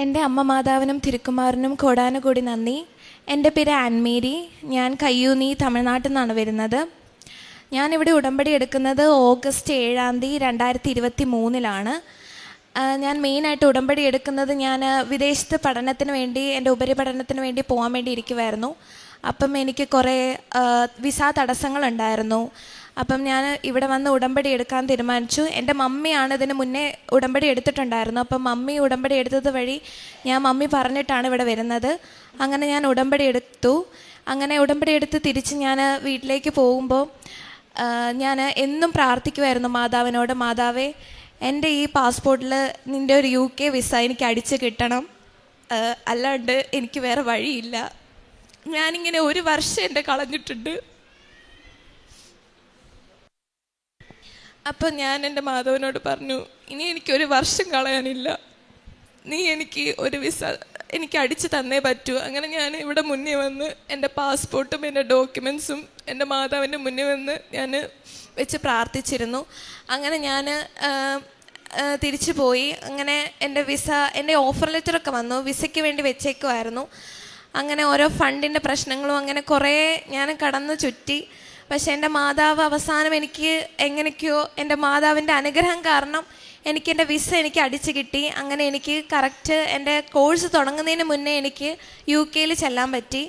എൻ്റെ അമ്മ മാതാവിനും തിരുക്കുമാറിനും കോടാനുകൂടി നന്ദി. എൻ്റെ പേര് ആൻമേരി. ഞാൻ കയ്യൂന്നി, തമിഴ്നാട്ടിൽ നിന്നാണ് വരുന്നത്. ഞാനിവിടെ ഉടമ്പടി എടുക്കുന്നത് ഓഗസ്റ്റ് 7 2023 ഞാൻ മെയിനായിട്ട് ഉടമ്പടി എടുക്കുന്നത് ഞാൻ വിദേശത്ത് പഠനത്തിന് വേണ്ടി, എൻ്റെ ഉപരിപഠനത്തിന് വേണ്ടി പോകാൻ വേണ്ടി ഇരിക്കുമായിരുന്നു. അപ്പം എനിക്ക് കുറേ വിസ തടസ്സങ്ങളുണ്ടായിരുന്നു. അപ്പം ഞാൻ ഇവിടെ വന്ന് ഉടമ്പടി എടുക്കാൻ തീരുമാനിച്ചു. എൻ്റെ മമ്മിയാണ് ഇതിന് മുന്നേ ഉടമ്പടി എടുത്തിട്ടുണ്ടായിരുന്നു. അപ്പം മമ്മി ഉടമ്പടി എടുത്തത് വഴി മമ്മി പറഞ്ഞിട്ടാണ് ഇവിടെ വരുന്നത്. അങ്ങനെ ഞാൻ ഉടമ്പടി എടുത്തു. അങ്ങനെ ഉടമ്പടി എടുത്ത് തിരിച്ച് ഞാൻ വീട്ടിലേക്ക് പോകുമ്പോൾ ഞാൻ എന്നും പ്രാർത്ഥിക്കുമായിരുന്നു മാതാവിനോട്, മാതാവേ എൻ്റെ ഈ പാസ്പോർട്ടിൽ നിൻ്റെ ഒരു UK വിസ എനിക്ക് അടിച്ച് കിട്ടണം, അല്ലാണ്ട് എനിക്ക് വേറെ വഴിയില്ല. ഞാനിങ്ങനെ ഒരു വർഷം എൻ്റെ കളഞ്ഞിട്ടുണ്ട്. അപ്പം ഞാൻ എൻ്റെ മാധവനോട് പറഞ്ഞു, ഇനി എനിക്കൊരു വർഷം കളയാനില്ല, നീ എനിക്ക് ഒരു വിസ എനിക്ക് അടിച്ച് തന്നേ പറ്റൂ. അങ്ങനെ ഞാൻ ഇവിടെ മുന്നേ വന്ന് എൻ്റെ പാസ്പോർട്ടും എൻ്റെ ഡോക്യുമെൻസും എൻ്റെ മാതാവിൻ്റെ മുന്നേ വന്ന് ഞാൻ വെച്ച് പ്രാർത്ഥിച്ചിരുന്നു. അങ്ങനെ ഞാൻ തിരിച്ചു പോയി. അങ്ങനെ എൻ്റെ എൻ്റെ ഓഫർ ലെറ്ററൊക്കെ വന്നു, വിസയ്ക്ക് വേണ്ടി വെച്ചേക്കുമായിരുന്നു. അങ്ങനെ ഓരോ ഫണ്ടിൻ്റെ പ്രശ്നങ്ങളും അങ്ങനെ കുറേ ഞാൻ കടന്നു ചുറ്റി. പക്ഷേ എൻ്റെ മാതാവ് അവസാനം എനിക്ക് എങ്ങനെയൊക്കെയോ എൻ്റെ മാതാവിൻ്റെ അനുഗ്രഹം കാരണം എൻ്റെ വിസ എനിക്ക് അടിച്ച് കിട്ടി. അങ്ങനെ എനിക്ക് കറക്റ്റ് എൻ്റെ കോഴ്സ് തുടങ്ങുന്നതിന് മുന്നേ എനിക്ക് UK ചെല്ലാൻ പറ്റി.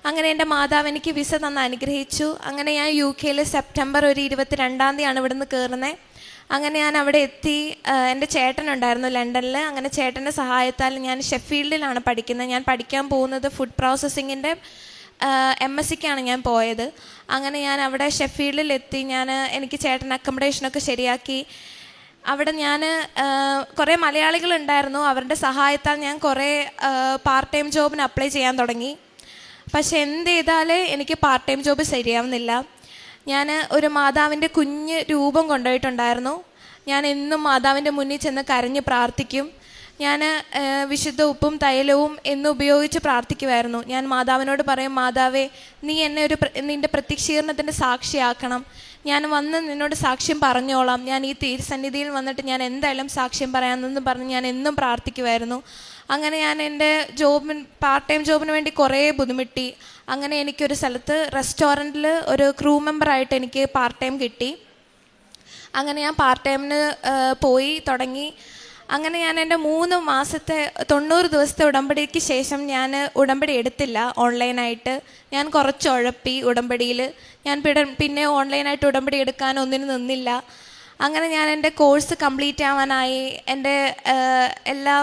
അങ്ങനെ എൻ്റെ മാതാവ് എനിക്ക് വിസ തന്ന് അനുഗ്രഹിച്ചു. അങ്ങനെ ഞാൻ UK സെപ്റ്റംബർ 22 ഇവിടുന്ന് കയറുന്നത്. അങ്ങനെ ഞാൻ അവിടെ എത്തി. എൻ്റെ ചേട്ടനുണ്ടായിരുന്നു ലണ്ടനിൽ. അങ്ങനെ ചേട്ടൻ്റെ സഹായത്താൽ ഞാൻ ഷെഫീൽഡിലാണ് പഠിക്കുന്നത്. ഞാൻ പഠിക്കാൻ പോകുന്നത് ഫുഡ് പ്രോസസ്സിങ്ങിൻ്റെ MSCക്കാണ് ഞാൻ പോയത്. അങ്ങനെ ഞാൻ അവിടെ ഷെഫീൽഡിലെത്തി. എനിക്ക് ചേട്ടൻ അക്കോമഡേഷനൊക്കെ ശരിയാക്കി. അവിടെ കുറേ മലയാളികളുണ്ടായിരുന്നു. അവരുടെ സഹായത്താൽ ഞാൻ കുറേ പാർട്ട് ടൈം ജോബിന് അപ്ലൈ ചെയ്യാൻ തുടങ്ങി. പക്ഷെ എന്ത് ചെയ്താലേ എനിക്ക് പാർട്ട് ടൈം ജോബ് ശരിയാവുന്നില്ല. ഞാൻ ഒരു മാതാവിൻ്റെ കുഞ്ഞ് രൂപം കൊണ്ടുപോയിട്ടുണ്ടായിരുന്നു. ഞാൻ എന്നും മാതാവിൻ്റെ മുന്നിൽ ചെന്ന് കരഞ്ഞ് പ്രാർത്ഥിക്കും. ഞാൻ വിശുദ്ധ ഉപ്പും തൈലവും എന്നും ഉപയോഗിച്ച് പ്രാർത്ഥിക്കുമായിരുന്നു. ഞാൻ മാതാവിനോട് പറയും, മാതാവേ നീ എന്നെ നിൻ്റെ പ്രത്യക്ഷീകരണത്തിൻ്റെ സാക്ഷിയാക്കണം, ഞാൻ വന്ന് നിന്നോട് സാക്ഷ്യം പറഞ്ഞോളാം, ഞാൻ ഈ തീർസന്നിധിയിൽ വന്നിട്ട് ഞാൻ എന്തായാലും സാക്ഷ്യം പറയാമെന്ന് പറഞ്ഞ് ഞാൻ എന്നും പ്രാർത്ഥിക്കുമായിരുന്നു. അങ്ങനെ ഞാൻ എൻ്റെ പാർട്ട് ടൈം ജോബിന് വേണ്ടി കുറേ ബുദ്ധിമുട്ടി. അങ്ങനെ എനിക്കൊരു സ്ഥലത്ത് റെസ്റ്റോറൻറ്റിൽ ഒരു ക്രൂ മെമ്പറായിട്ട് എനിക്ക് പാർട്ട് ടൈം കിട്ടി. അങ്ങനെ ഞാൻ പാർട്ട് ടൈമിന് പോയി തുടങ്ങി. അങ്ങനെ ഞാൻ എൻ്റെ 3 മാസത്തെ 90 ദിവസത്തെ ഉടമ്പടിക്ക് ശേഷം ഞാൻ ഉടമ്പടി എടുത്തില്ല ഓൺലൈനായിട്ട്. ഞാൻ കുറച്ച് ഉഴപ്പി ഉടമ്പടിയിൽ. ഞാൻ പിന്നെ ഓൺലൈനായിട്ട് ഉടമ്പടി എടുക്കാൻ ഒന്നിനും നിന്നില്ല. അങ്ങനെ ഞാൻ എൻ്റെ കോഴ്സ് കംപ്ലീറ്റ് ആവാനായി. എൻ്റെ എല്ലാ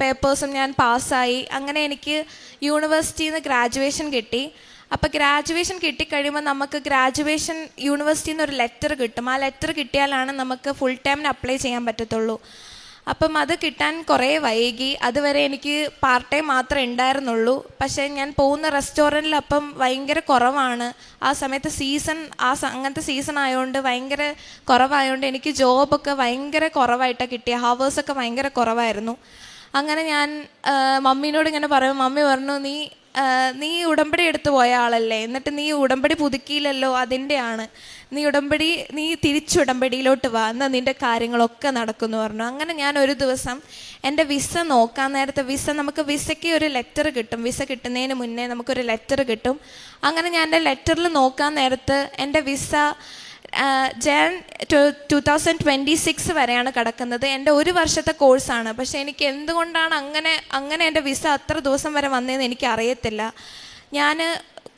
പേപ്പേഴ്സും ഞാൻ പാസ്സായി. അങ്ങനെ എനിക്ക് യൂണിവേഴ്സിറ്റിയിൽ നിന്ന് ഗ്രാജുവേഷൻ കിട്ടി. അപ്പോൾ ഗ്രാജുവേഷൻ കിട്ടിക്കഴിയുമ്പോൾ നമുക്ക് ഗ്രാജുവേഷൻ യൂണിവേഴ്സിറ്റിയിൽ നിന്ന് ഒരു ലെറ്റർ കിട്ടും. ആ ലെറ്റർ കിട്ടിയാലാണ് നമുക്ക് ഫുൾ ടൈമിന് അപ്ലൈ ചെയ്യാൻ പറ്റത്തുള്ളൂ. അപ്പം അത് കിട്ടാൻ കുറേ വൈകി. അതുവരെ എനിക്ക് പാർട്ട് ടൈം മാത്രമേ ഉണ്ടായിരുന്നുള്ളൂ. പക്ഷേ ഞാൻ പോകുന്ന റെസ്റ്റോറൻറ്റിൽ അപ്പം ഭയങ്കര കുറവാണ്. ആ സമയത്ത് അങ്ങനത്തെ സീസൺ ആയതുകൊണ്ട് ഭയങ്കര കുറവായതുകൊണ്ട് എനിക്ക് ജോബൊക്കെ ഭയങ്കര കുറവായിട്ടാണ് കിട്ടിയ. ഹവേഴ്സൊക്കെ ഭയങ്കര കുറവായിരുന്നു. അങ്ങനെ ഞാൻ മമ്മീനോട് ഇങ്ങനെ പറയും. മമ്മി പറഞ്ഞു, നീ ഉടമ്പടി എടുത്തു പോയ ആളല്ലേ, എന്നിട്ട് നീ ഉടമ്പടി പുതുക്കിയില്ലല്ലോ, അതിൻ്റെയാണ്. നീ തിരിച്ചുടമ്പടിയിലോട്ട് വാ, എന്നാൽ നിൻ്റെ കാര്യങ്ങളൊക്കെ നടക്കുമെന്ന് പറഞ്ഞു. അങ്ങനെ ഞാൻ ഒരു ദിവസം എൻ്റെ വിസ നോക്കാൻ നേരത്തെ നമുക്ക് വിസയ്ക്ക് ഒരു ലെറ്റർ കിട്ടും. വിസ കിട്ടുന്നതിന് മുന്നേ നമുക്കൊരു ലെറ്റർ കിട്ടും. അങ്ങനെ ഞാൻ എൻ്റെ ലെറ്ററിൽ നോക്കാൻ നേരത്ത് എൻ്റെ വിസ Jan 2026 വരെയാണ് കിടക്കുന്നത്. എൻ്റെ 1 വർഷത്തെ കോഴ്സാണ്. പക്ഷേ എനിക്ക് എന്തുകൊണ്ടാണ് അങ്ങനെ എൻ്റെ വിസ അത്ര ദിവസം വരെ വന്നതെന്ന് എനിക്ക് അറിയത്തില്ല. ഞാൻ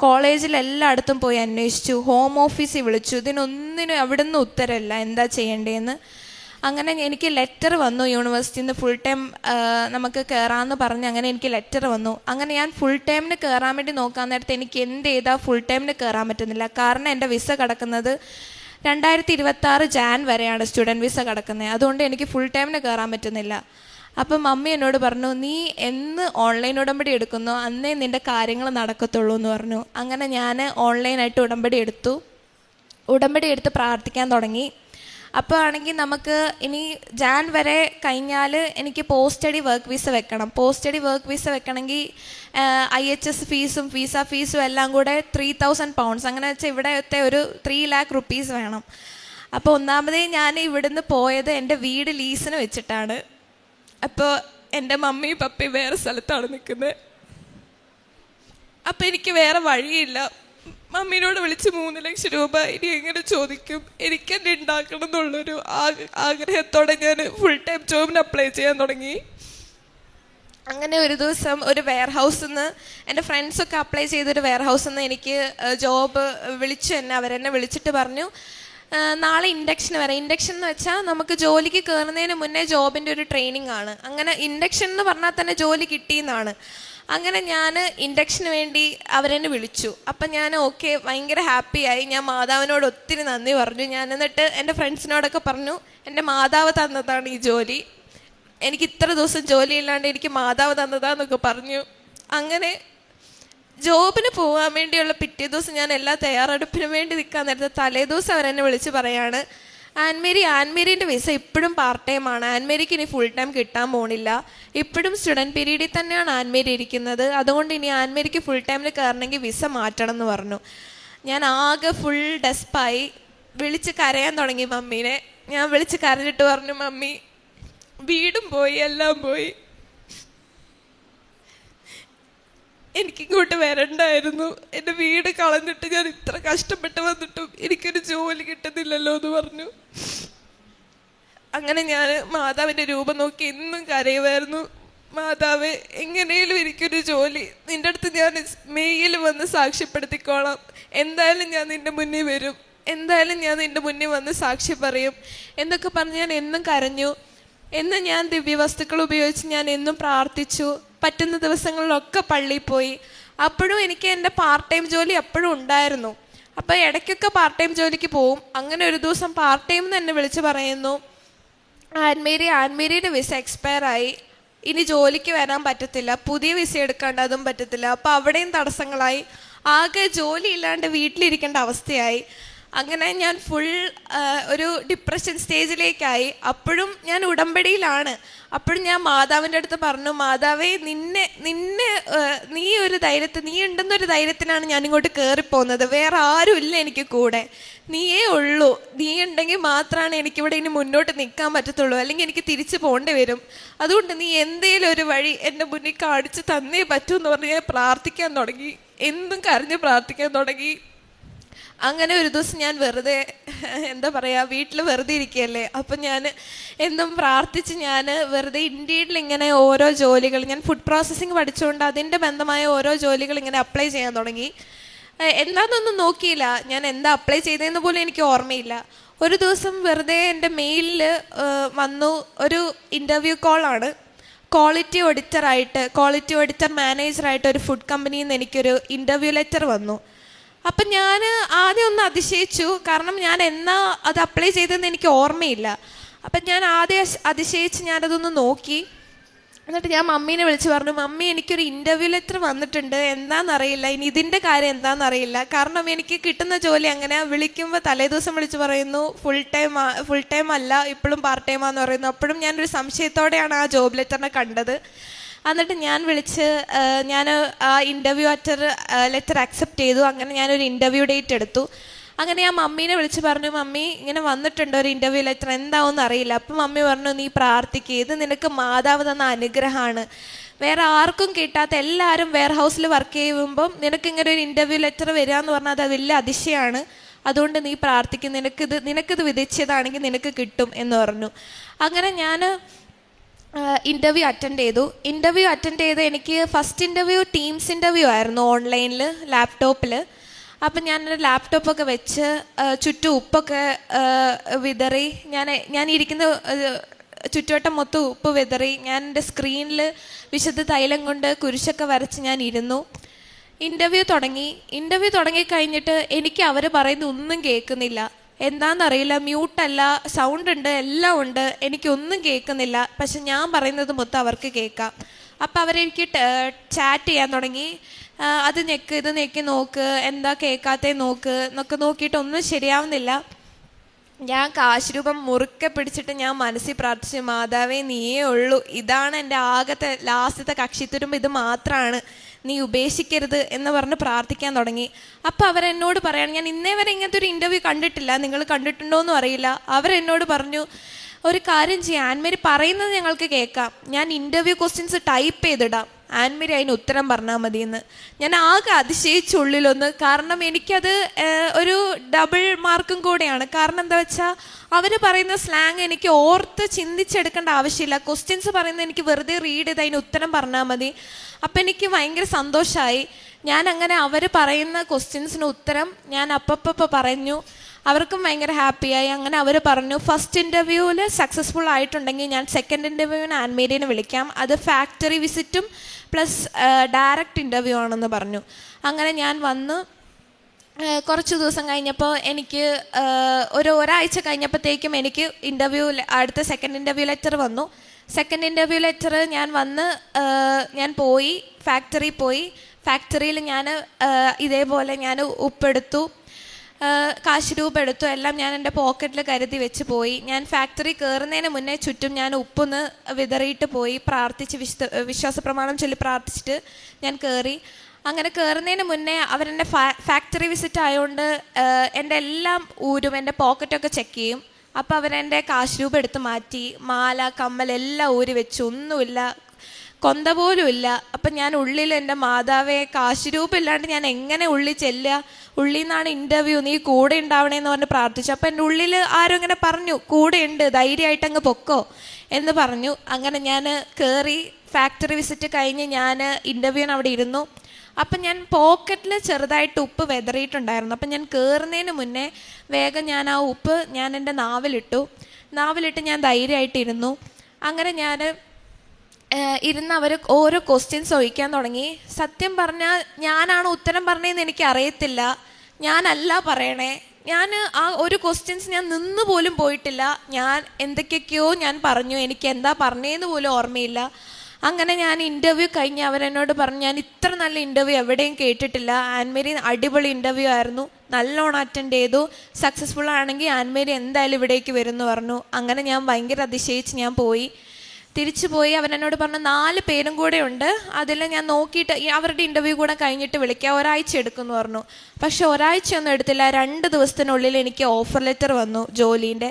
കോളേജിൽ എല്ലായിടത്തും പോയി അന്വേഷിച്ചു, ഹോം ഓഫീസിൽ വിളിച്ചു, ഇതിനൊന്നിനും അവിടെ നിന്ന് ഉത്തരമില്ല, എന്താ ചെയ്യേണ്ടതെന്ന്. അങ്ങനെ എനിക്ക് ലെറ്റർ വന്നു യൂണിവേഴ്സിറ്റിയിൽ നിന്ന്, ഫുൾ ടൈം നമുക്ക് കയറാമെന്ന് പറഞ്ഞ് അങ്ങനെ എനിക്ക് ലെറ്റർ വന്നു. അങ്ങനെ ഞാൻ ഫുൾ ടൈമിന് കയറാൻ വേണ്ടി നോക്കാൻ നേരത്തെ എനിക്ക് എന്ത് ചെയ്താൽ ഫുൾ ടൈമിന് കയറാൻ പറ്റുന്നില്ല. കാരണം എൻ്റെ വിസ കിടക്കുന്നത് 2026 Jan വരെയാണ് സ്റ്റുഡൻറ്റ് വിസ കിടക്കുന്നത്. അതുകൊണ്ട് എനിക്ക് ഫുൾ ടൈമിന് കയറാൻ പറ്റുന്നില്ല. അപ്പം മമ്മി എന്നോട് പറഞ്ഞു, നീ എന്ന് ഓൺലൈൻ ഉടമ്പടി എടുക്കുന്നോ അന്നേ നിൻ്റെ കാര്യങ്ങൾ നടക്കത്തുള്ളൂ എന്ന് പറഞ്ഞു. അങ്ങനെ ഞാൻ ഓൺലൈനായിട്ട് ഉടമ്പടി എടുത്ത് പ്രാർത്ഥിക്കാൻ തുടങ്ങി. അപ്പോൾ ആണെങ്കിൽ നമുക്ക് ഇനി Jan വരെ കഴിഞ്ഞാൽ എനിക്ക് പോസ്റ്റ് സ്റ്റഡി വർക്ക് വിസ വെക്കണം. പോസ്റ്റ് സ്റ്റഡി വർക്ക് വിസ വെക്കണമെങ്കിൽ IHS ഫീസും വിസ ഫീസും എല്ലാം കൂടെ 3000 pounds, അങ്ങനെ വെച്ചാൽ ഇവിടത്തെ ഒരു 3 lakh rupees വേണം. അപ്പോൾ ഒന്നാമതേ ഞാൻ ഇവിടുന്ന് പോയത് എൻ്റെ വീട് ലീസിന് വെച്ചിട്ടാണ്. അപ്പോൾ എൻ്റെ മമ്മിയും പപ്പയും വേറെ സ്ഥലത്താണ് നിൽക്കുന്നത്. അപ്പം എനിക്ക് വേറെ വഴിയില്ല. മമ്മീനോട് വിളിച്ച് 3 ലക്ഷം രൂപ ഇനി എങ്ങനെ ചോദിക്കും? എനിക്ക് തന്നെ ഉണ്ടാക്കണം എന്നുള്ളൊരു ആഗ്രഹത്തോടെ ഞാൻ ഫുൾ ടൈം ജോബിന് അപ്ലൈ ചെയ്യാൻ തുടങ്ങി. അങ്ങനെ ഒരു ദിവസം ഒരു വെയർ ഹൗസിൽ നിന്ന്, എൻ്റെ ഫ്രണ്ട്സൊക്കെ അപ്ലൈ ചെയ്തൊരു വെയർ ഹൗസിൽ നിന്ന് എനിക്ക് ജോബ് വിളിച്ചു തന്നെ. അവരെന്നെ വിളിച്ചിട്ട് പറഞ്ഞു, നാളെ ഇൻഡക്ഷൻ വരാം. ഇൻഡക്ഷൻ എന്ന് വെച്ചാൽ നമുക്ക് ജോലിക്ക് കയറുന്നതിന് മുന്നേ ജോബിൻ്റെ ഒരു ട്രെയിനിങ് ആണ്. അങ്ങനെ ഇൻഡക്ഷൻ എന്ന് പറഞ്ഞാൽ തന്നെ ജോലി കിട്ടിയെന്നാണ്. അങ്ങനെ ഞാൻ ഇൻഡക്ഷന് വേണ്ടി അവരെന്നെ വിളിച്ചു. അപ്പം ഞാൻ ഓക്കെ, ഭയങ്കര ഹാപ്പിയായി. ഞാൻ മാതാവിനോട് ഒത്തിരി നന്ദി പറഞ്ഞു. ഞാൻ എന്നിട്ട് എൻ്റെ ഫ്രണ്ട്സിനോടൊക്കെ പറഞ്ഞു, എൻ്റെ മാതാവ് തന്നതാണ് ഈ ജോലി, എനിക്ക് ഇത്ര ദിവസം ജോലി ഇല്ലാണ്ട് എനിക്ക് മാതാവ് തന്നതാന്നൊക്കെ പറഞ്ഞു. അങ്ങനെ ജോബിന് പോകാൻ വേണ്ടിയുള്ള പിറ്റേ ദിവസം ഞാൻ എല്ലാ തയ്യാറെടുപ്പിനും വേണ്ടി നിൽക്കാൻ നേരത്തെ തലേ ദിവസം അവരെന്നെ വിളിച്ച് പറയാണ്, ആൻമേരീൻ്റെ വിസ ഇപ്പോഴും പാർട്ട് ടൈം ആണ്, ആൻമേരിക്ക് ഇനി ഫുൾ ടൈം കിട്ടാൻ പോണില്ല, ഇപ്പോഴും സ്റ്റുഡൻറ്റ് പീരീഡിൽ തന്നെയാണ് ആൻമേരി ഇരിക്കുന്നത്, അതുകൊണ്ട് ഇനി ആൻമേരിക്ക് ഫുൾ ടൈമിൽ കയറണമെങ്കിൽ വിസ മാറ്റണം എന്ന് പറഞ്ഞു. ഞാൻ ആകെ ഫുൾ ഡെസ്പായി, വിളിച്ച് കരയാൻ തുടങ്ങി മമ്മീനെ. ഞാൻ വിളിച്ച് കരഞ്ഞിട്ട് പറഞ്ഞു, മമ്മി വീടും പോയി, എല്ലാം പോയി, എനിക്കിങ്ങോട്ട് വരണ്ടായിരുന്നു, എൻ്റെ വീട് കളഞ്ഞിട്ട് ഞാൻ ഇത്ര കഷ്ടപ്പെട്ട് വന്നിട്ടും എനിക്കൊരു ജോലി കിട്ടുന്നില്ലല്ലോ എന്ന് പറഞ്ഞു. അങ്ങനെ ഞാൻ മാതാവിൻ്റെ രൂപം നോക്കി എന്നും കരയുമായിരുന്നു. മാതാവ്, എങ്ങനെയും എനിക്കൊരു ജോലി, നിൻ്റെ അടുത്ത് ഞാൻ മെയിൽ വന്ന് സാക്ഷ്യപ്പെടുത്തിക്കോളാം, എന്തായാലും ഞാൻ നിൻ്റെ മുന്നിൽ വരും, എന്തായാലും ഞാൻ നിൻ്റെ മുന്നിൽ വന്ന് സാക്ഷി പറയും എന്നൊക്കെ പറഞ്ഞ് ഞാൻ എന്നും കരഞ്ഞു. എന്നും ഞാൻ ദിവ്യവസ്തുക്കൾ ഉപയോഗിച്ച് ഞാൻ എന്നും പ്രാർത്ഥിച്ചു. പറ്റുന്ന ദിവസങ്ങളിലൊക്കെ പള്ളിയിൽ പോയി. അപ്പോഴും എനിക്ക് എൻ്റെ പാർട്ട് ടൈം ജോലി എപ്പോഴും ഉണ്ടായിരുന്നു. അപ്പോൾ ഇടയ്ക്കൊക്കെ പാർട്ട് ടൈം ജോലിക്ക് പോവും. അങ്ങനെ ഒരു ദിവസം പാർട്ട് ടൈം തന്നെ വിളിച്ച് പറയുന്നു, ആൻമേരിയുടെ വിസ എക്സ്പയർ ആയി, ഇനി ജോലിക്ക് വരാൻ പറ്റത്തില്ല, പുതിയ വിസ എടുക്കാണ്ട് അതും പറ്റത്തില്ല. അപ്പോൾ അവിടെയും തടസ്സങ്ങളായി, ആകെ ജോലി ഇല്ലാണ്ട് വീട്ടിലിരിക്കേണ്ട അവസ്ഥയായി. അങ്ങനെ ഞാൻ ഫുൾ ഒരു ഡിപ്രഷൻ സ്റ്റേജിലേക്കായി. അപ്പോഴും ഞാൻ ഉടമ്പടിയിലാണ്. അപ്പോഴും ഞാൻ മാതാവിൻ്റെ അടുത്ത് പറഞ്ഞു, മാതാവേ, നീ ഒരു ധൈര്യത്തിൽ, നീ ഉണ്ടെന്നൊരു ധൈര്യത്തിലാണ് ഞാനിങ്ങോട്ട് കയറിപ്പോകുന്നത്, വേറെ ആരും ഇല്ല എനിക്ക് കൂടെ, നീയേ ഉള്ളൂ, നീ ഉണ്ടെങ്കിൽ മാത്രമാണ് എനിക്കിവിടെ ഇനി മുന്നോട്ട് നിൽക്കാൻ പറ്റത്തുള്ളൂ, അല്ലെങ്കിൽ എനിക്ക് തിരിച്ചു പോകേണ്ടി വരും, അതുകൊണ്ട് നീ എന്തേലും ഒരു വഴി എൻ്റെ മുന്നിൽ കാണിച്ച് തന്നേ പറ്റൂ എന്ന് പറഞ്ഞ് ഞാൻ പ്രാർത്ഥിക്കാൻ തുടങ്ങി. എന്നും കരഞ്ഞ് പ്രാർത്ഥിക്കാൻ തുടങ്ങി. അങ്ങനെ ഒരു ദിവസം ഞാൻ വെറുതെ, എന്താ പറയുക, വീട്ടിൽ വെറുതെ ഇരിക്കുകയല്ലേ, അപ്പം ഞാൻ എന്നും പ്രാർത്ഥിച്ച് ഞാൻ വെറുതെ ഇൻഡീഡിൽ ഇങ്ങനെ ഓരോ ജോലികൾ, ഞാൻ ഫുഡ് പ്രോസസ്സിങ് പഠിച്ചുകൊണ്ട് അതിൻ്റെ ബന്ധമായ ഓരോ ജോലികൾ ഇങ്ങനെ അപ്ലൈ ചെയ്യാൻ തുടങ്ങി. എന്താണെന്നൊന്നും നോക്കിയില്ല, ഞാൻ എന്താ അപ്ലൈ ചെയ്തതെന്ന് പോലും എനിക്ക് ഓർമ്മയില്ല. ഒരു ദിവസം വെറുതെ എൻ്റെ മെയിലിൽ വന്നു ഒരു ഇൻ്റർവ്യൂ കോളാണ്. ക്വാളിറ്റി ഓഡിറ്റർ മാനേജറായിട്ട് ഒരു ഫുഡ് കമ്പനിയിൽ നിന്ന് എനിക്കൊരു ഇൻ്റർവ്യൂ ലെറ്റർ വന്നു. അപ്പം ഞാൻ ആദ്യം ഒന്ന് അതിശയിച്ചു, കാരണം ഞാൻ എന്നാ അത് അപ്ലൈ ചെയ്തതെന്ന് എനിക്ക് ഓർമ്മയില്ല. അപ്പം ഞാൻ ആദ്യം അതിശയിച്ച് ഞാനതൊന്ന് നോക്കി. എന്നിട്ട് ഞാൻ മമ്മീനെ വിളിച്ച് പറഞ്ഞു, മമ്മി, എനിക്കൊരു ഇൻ്റർവ്യൂ ലെറ്റർ വന്നിട്ടുണ്ട്, എന്താണെന്നറിയില്ല, ഇനി ഇതിൻ്റെ കാര്യം എന്താണെന്നറിയില്ല, കാരണം എനിക്ക് കിട്ടുന്ന ജോലി അങ്ങനെ വിളിക്കുമ്പോൾ തലേദിവസം വിളിച്ച് പറയുന്നു ഫുൾ ടൈം അല്ല, ഇപ്പോഴും പാർട്ട് ടൈമാന്ന് പറയുന്നു. അപ്പോഴും ഞാനൊരു സംശയത്തോടെയാണ് ആ ജോബ് ലെറ്ററിനെ കണ്ടത്. എന്നിട്ട് ഞാൻ ആ ഇൻ്റർവ്യൂ ലെറ്റർ അക്സെപ്റ്റ് ചെയ്തു. അങ്ങനെ ഞാനൊരു ഇൻ്റർവ്യൂ ഡേറ്റ് എടുത്തു. അങ്ങനെ ഞാൻ മമ്മീനെ വിളിച്ച് പറഞ്ഞു, മമ്മി, ഇങ്ങനെ വന്നിട്ടുണ്ട് ഒരു ഇൻ്റർവ്യൂ ലെറ്റർ, എന്താവെന്ന് അറിയില്ല. അപ്പം മമ്മി പറഞ്ഞു, നീ പ്രാർത്ഥിക്കുക, ഇത് നിനക്ക് മാതാവ് തന്ന അനുഗ്രഹമാണ്, വേറെ ആർക്കും കിട്ടാത്ത, എല്ലാവരും വെയർ ഹൗസിൽ വർക്ക് ചെയ്യുമ്പം നിനക്കിങ്ങനെ ഒരു ഇൻ്റർവ്യൂ ലെറ്റർ വരിക എന്ന് പറഞ്ഞാൽ അത് വലിയ അതിശയമാണ്, അതുകൊണ്ട് നീ പ്രാർത്ഥിക്കും, നിനക്കിത് വിധിച്ചതാണെങ്കിൽ നിനക്ക് കിട്ടും എന്ന് പറഞ്ഞു. അങ്ങനെ ഞാൻ ഇൻ്റർവ്യൂ അറ്റൻഡ് ചെയ്ത് എനിക്ക് ഫസ്റ്റ് ഇൻ്റർവ്യൂ ടീംസ് ഇൻ്റർവ്യൂ ആയിരുന്നു, ഓൺലൈനിൽ ലാപ്ടോപ്പിൽ. അപ്പം ഞാനൊരു ലാപ്ടോപ്പൊക്കെ വെച്ച് ചുറ്റും ഉപ്പൊക്കെ വിതറി, ഞാൻ ഇരിക്കുന്ന ചുറ്റുവട്ടം മൊത്തം ഉപ്പ് വിതറി, ഞാൻ എൻ്റെ സ്ക്രീനിൽ വിശുദ്ധ തൈലം കൊണ്ട് കുരിശൊക്കെ വരച്ച് ഞാൻ ഇരുന്നു. ഇൻ്റർവ്യൂ തുടങ്ങി കഴിഞ്ഞിട്ട് എനിക്ക് അവർ പറയുന്ന ഒന്നും കേൾക്കുന്നില്ല, എന്താണെന്നറിയില്ല, മ്യൂട്ടല്ല, സൗണ്ട് ഉണ്ട്, എല്ലാം ഉണ്ട്, എനിക്കൊന്നും കേൾക്കുന്നില്ല. പക്ഷെ ഞാൻ പറയുന്നത് മൊത്തം അവർക്ക് കേൾക്കാം. അപ്പം അവരെനിക്ക് ചാറ്റ് ചെയ്യാൻ തുടങ്ങി, അത് ഇത് ഞെക്കി നോക്ക്, എന്താ കേൾക്കാത്തേ നോക്ക് എന്നൊക്കെ നോക്കിയിട്ട് ഒന്നും ശരിയാവുന്നില്ല. ഞാൻ കാശ് രൂപം മുറുക്കെ പിടിച്ചിട്ട് ഞാൻ മനസ്സിൽ പ്രാർത്ഥിച്ചു, മാതാവേ, നീയേ ഉള്ളൂ, ഇതാണ് എൻ്റെ ആകത്തെ ലാസ്റ്റത്തെ കക്ഷിത്തുരുമ്പ്, ഇത് മാത്രമാണ്, നീ ഉപേക്ഷിക്കരുത് എന്ന് പറഞ്ഞ് പ്രാർത്ഥിക്കാൻ തുടങ്ങി. അപ്പോൾ അവരെന്നോട് പറയാണ്, ഞാൻ ഇന്നേ വരെ ഇങ്ങനത്തെ ഒരു ഇൻ്റർവ്യൂ കണ്ടിട്ടില്ല, നിങ്ങൾ കണ്ടിട്ടുണ്ടോയെന്നും അറിയില്ല. അവരെന്നോട് പറഞ്ഞു, ഒരു കാര്യം ചെയ്യാം, ആൻമേരി പറയുന്നത് ഞങ്ങൾക്ക് കേൾക്കാം, ഞാൻ ഇൻ്റർവ്യൂ ക്വസ്റ്റ്യൻസ് ടൈപ്പ് ചെയ്തിടാം, ആൻമേരി അതിന് ഉത്തരം പറഞ്ഞാൽ മതിയെന്ന്. ഞാൻ ആകെ അതിശയിച്ചുള്ളിലൊന്ന്. കാരണം എനിക്കത് ഒരു ഡബിൾ മാർക്കും കൂടെയാണ്. കാരണം എന്താ വെച്ചാൽ അവർ പറയുന്ന സ്ലാങ് എനിക്ക് ഓർത്ത് ചിന്തിച്ചെടുക്കേണ്ട ആവശ്യമില്ല. ക്വസ്റ്റ്യൻസ് പറയുന്നത് എനിക്ക് വെറുതെ റീഡ് ചെയ്ത് അതിന് ഉത്തരം പറഞ്ഞാൽ മതി. അപ്പം എനിക്ക് ഭയങ്കര സന്തോഷമായി. ഞാൻ അങ്ങനെ അവർ പറയുന്ന ക്വസ്റ്റ്യൻസിന് ഉത്തരം ഞാൻ അപ്പപ്പോൾ പറഞ്ഞു. അവർക്കും ഭയങ്കര ഹാപ്പിയായി. അങ്ങനെ അവർ പറഞ്ഞു ഫസ്റ്റ് ഇൻ്റർവ്യൂവിൽ സക്സസ്ഫുൾ ആയിട്ടുണ്ടെങ്കിൽ ഞാൻ സെക്കൻഡ് ഇൻ്റർവ്യൂവിന് ആൻമേരിനെ വിളിക്കാം, അത് ഫാക്ടറി വിസിറ്റും പ്ലസ് ഡയറക്റ്റ് ഇൻ്റർവ്യൂ ആണെന്ന് പറഞ്ഞു. അങ്ങനെ ഞാൻ വന്ന് കുറച്ച് ദിവസം കഴിഞ്ഞപ്പോൾ എനിക്ക് ഒരാഴ്ച കഴിഞ്ഞപ്പോഴത്തേക്കും എനിക്ക് അടുത്ത സെക്കൻഡ് ഇൻ്റർവ്യൂ ലെറ്റർ വന്നു. സെക്കൻഡ് ഇൻ്റർവ്യൂ ലെറ്റർ ഞാൻ പോയി, ഫാക്ടറിയിൽ ഞാൻ ഇതേപോലെ ഞാൻ ഉപ്പെടുത്തു, കാശ് രൂപ എടുത്തു, എല്ലാം ഞാൻ എൻ്റെ പോക്കറ്റിൽ കരുതി വെച്ച് പോയി. ഞാൻ ഫാക്ടറി കയറുന്നതിന് മുന്നേ ചുറ്റും ഞാൻ ഉപ്പൊന്ന് വിതറിയിട്ട് പോയി, പ്രാർത്ഥിച്ച് വിശ്വാസ പ്രമാണം ചൊല്ലി പ്രാർത്ഥിച്ചിട്ട് ഞാൻ കയറി. അങ്ങനെ കയറുന്നതിന് മുന്നേ അവരെൻ്റെ ഫാക്ടറി വിസിറ്റ് ആയതുകൊണ്ട് എൻ്റെ എല്ലാം ഊരും, എൻ്റെ പോക്കറ്റൊക്കെ ചെക്ക് ചെയ്യും. അപ്പോൾ അവരെൻ്റെ കാശ് രൂപ എടുത്ത് മാറ്റി, മാല കമ്മൽ എല്ലാം ഊരി വെച്ചു, ഒന്നുമില്ല, കൊന്ത പോലും ഇല്ല. അപ്പം ഞാൻ ഉള്ളിൽ എൻ്റെ മാതാവേ കാശ് രൂപ ഇല്ലാണ്ട് ഞാൻ എങ്ങനെ ഉള്ളിൽ ചെല്ലുക, ഉള്ളിൽ നിന്നാണ് ഇൻ്റർവ്യൂ, നീ കൂടെ ഉണ്ടാവണേന്ന് പറഞ്ഞ് പ്രാർത്ഥിച്ചു. അപ്പം എൻ്റെ ഉള്ളിൽ ആരും ഇങ്ങനെ പറഞ്ഞു കൂടെ ഉണ്ട്, ധൈര്യമായിട്ട് അങ്ങ് പൊക്കോ എന്ന് പറഞ്ഞു. അങ്ങനെ ഞാൻ കയറി, ഫാക്ടറി വിസിറ്റ് കഴിഞ്ഞ് ഞാൻ ഇൻ്റർവ്യൂവിന് അവിടെ ഇരുന്നു. അപ്പം ഞാൻ പോക്കറ്റിൽ ചെറുതായിട്ട് ഉപ്പ് വെതറിയിട്ടുണ്ടായിരുന്നു. അപ്പം ഞാൻ കയറുന്നതിന് മുന്നേ വേഗം ഞാൻ ആ ഉപ്പ് ഞാൻ എൻ്റെ നാവിലിട്ട് ഞാൻ ധൈര്യമായിട്ടിരുന്നു. അങ്ങനെ ഞാൻ ഇരുന്ന് അവർ ഓരോ ക്വസ്റ്റ്യൻസ് ചോദിക്കാൻ തുടങ്ങി. സത്യം പറഞ്ഞാൽ ഞാനാണ് ഉത്തരം പറഞ്ഞതെന്ന് എനിക്ക് അറിയത്തില്ല, ഞാനല്ല പറയണേ. ഞാൻ ആ ഒരു ക്വസ്റ്റ്യൻസ് ഞാൻ നിന്ന് പോലും പോയിട്ടില്ല. ഞാൻ എന്തൊക്കെയൊക്കെയോ ഞാൻ പറഞ്ഞു, എനിക്ക് എന്താ പറഞ്ഞതെന്ന് പോലും ഓർമ്മയില്ല. അങ്ങനെ ഞാൻ ഇൻ്റർവ്യൂ കഴിഞ്ഞ് അവരെന്നോട് പറഞ്ഞു ഞാൻ ഇത്ര നല്ല ഇൻ്റർവ്യൂ എവിടെയും കേട്ടിട്ടില്ല, ആൻമേരി അടിപൊളി ഇൻ്റർവ്യൂ ആയിരുന്നു, നല്ലോണം അറ്റൻഡ് ചെയ്തു, സക്സസ്ഫുൾ ആണെങ്കിൽ ആൻമേരി എന്തായാലും ഇവിടേക്ക് വരുമെന്ന് പറഞ്ഞു. അങ്ങനെ ഞാൻ ഭയങ്കര അതിശയിച്ച് ഞാൻ തിരിച്ചു പോയി. അവരെന്നോട് പറഞ്ഞു 4 പേരും കൂടെ ഉണ്ട്, അതിൽ ഞാൻ നോക്കിയിട്ട് അവരുടെ ഇൻ്റർവ്യൂ കൂടെ കഴിഞ്ഞിട്ട് വിളിക്കാം, ഒരാഴ്ച എടുക്കുമെന്ന് പറഞ്ഞു. പക്ഷെ ഒരാഴ്ചയൊന്നും എടുത്തില്ല, 2 ദിവസത്തിനുള്ളിൽ എനിക്ക് ഓഫർ ലെറ്റർ വന്നു ജോലീൻ്റെ.